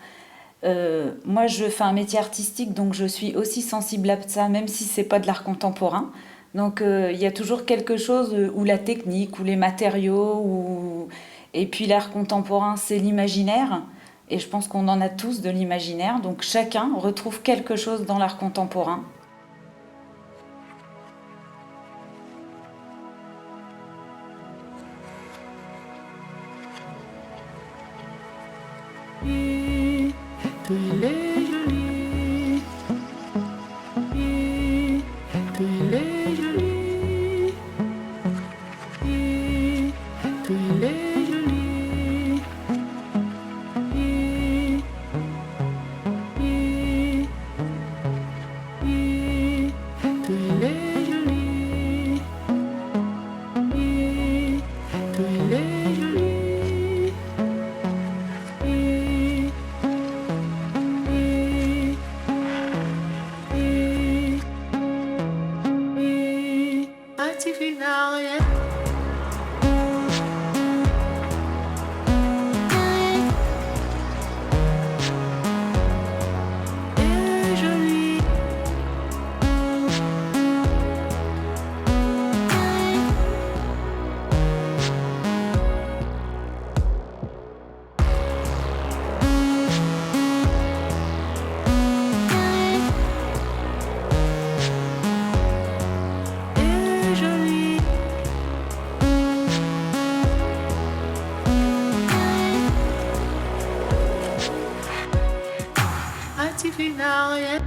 Moi, je fais un métier artistique, donc je suis aussi sensible à ça, même si c'est pas de l'art contemporain. Donc il y a toujours quelque chose où la technique, ou les matériaux, et puis l'art contemporain, c'est l'imaginaire. Et je pense qu'on en a tous de l'imaginaire, donc chacun retrouve quelque chose dans l'art contemporain. Artificial, yeah.